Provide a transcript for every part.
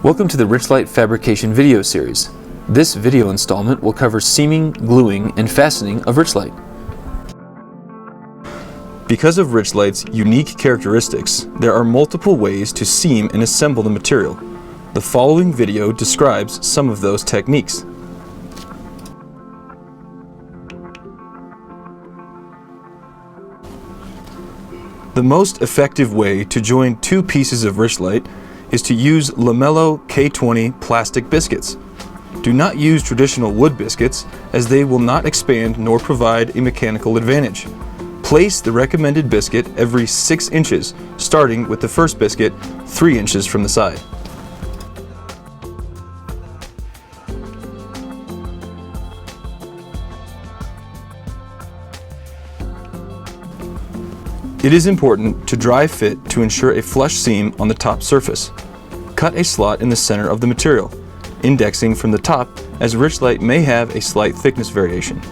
Welcome to the Richlite Fabrication video series. This video installment will cover seaming, gluing, and fastening of Richlite. Because of Richlite's unique characteristics, there are multiple ways to seam and assemble the material. The following video describes some of those techniques. The most effective way to join two pieces of Richlite is to use Lamello K20 plastic biscuits. Do not use traditional wood biscuits as they will not expand nor provide a mechanical advantage. Place the recommended biscuit every 6 inches, starting with the first biscuit 3 inches from the side. It is important to dry fit to ensure a flush seam on the top surface. Cut a slot in the center of the material, indexing from the top as Richlite may have a slight thickness variation.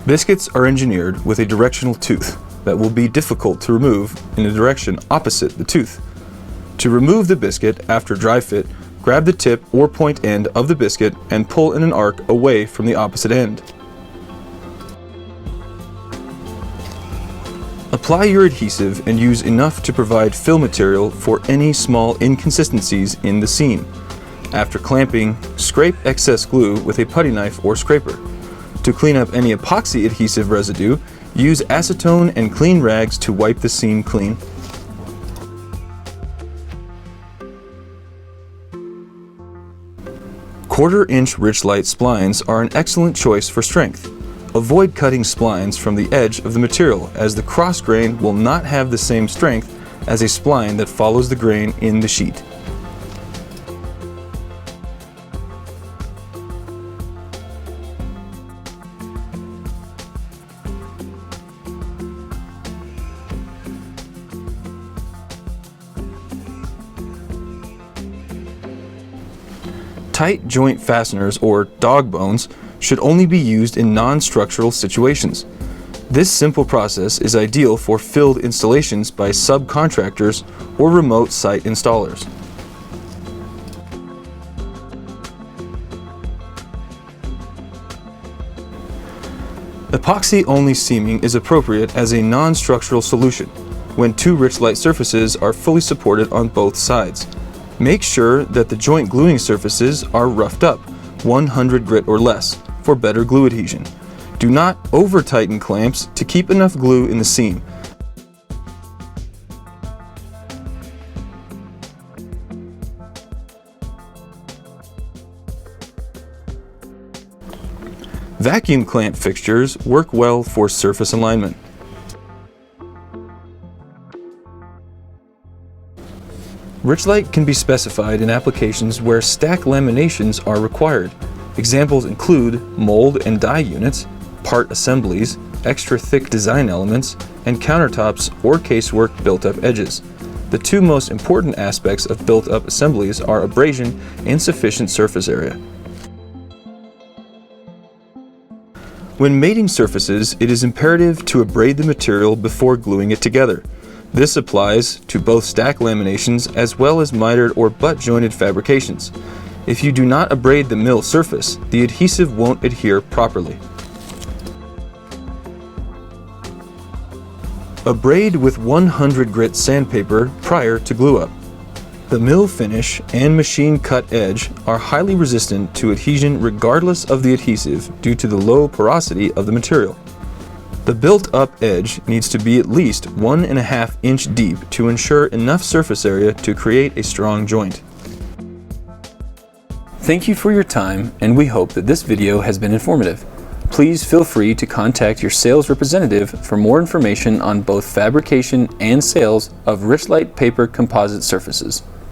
Biscuits are engineered with a directional tooth that will be difficult to remove in a direction opposite the tooth. To remove the biscuit after dry fit, grab the tip or point end of the biscuit and pull in an arc away from the opposite end. Apply your adhesive and use enough to provide fill material for any small inconsistencies in the seam. After clamping, scrape excess glue with a putty knife or scraper. To clean up any epoxy adhesive residue, use acetone and clean rags to wipe the seam clean. Quarter-inch Richlite splines are an excellent choice for strength. Avoid cutting splines from the edge of the material as the cross grain will not have the same strength as a spline that follows the grain in the sheet. Tight joint fasteners or dog bones should only be used in non-structural situations. This simple process is ideal for filled installations by subcontractors or remote site installers. Epoxy-only seaming is appropriate as a non-structural solution when two Richlite surfaces are fully supported on both sides. Make sure that the joint gluing surfaces are roughed up, 100 grit or less, for better glue adhesion. Do not over-tighten clamps to keep enough glue in the seam. Vacuum clamp fixtures work well for surface alignment. Richlite can be specified in applications where stack laminations are required. Examples include mold and die units, part assemblies, extra thick design elements, and countertops or casework built-up edges. The two most important aspects of built-up assemblies are abrasion and sufficient surface area. When mating surfaces, it is imperative to abrade the material before gluing it together. This applies to both stack laminations as well as mitered or butt-jointed fabrications. If you do not abrade the mill surface, the adhesive won't adhere properly. Abrade with 100 grit sandpaper prior to glue up. The mill finish and machine cut edge are highly resistant to adhesion regardless of the adhesive due to the low porosity of the material. The built-up edge needs to be at least 1.5 inch deep to ensure enough surface area to create a strong joint. Thank you for your time, and we hope that this video has been informative. Please feel free to contact your sales representative for more information on both fabrication and sales of Richlite paper composite surfaces.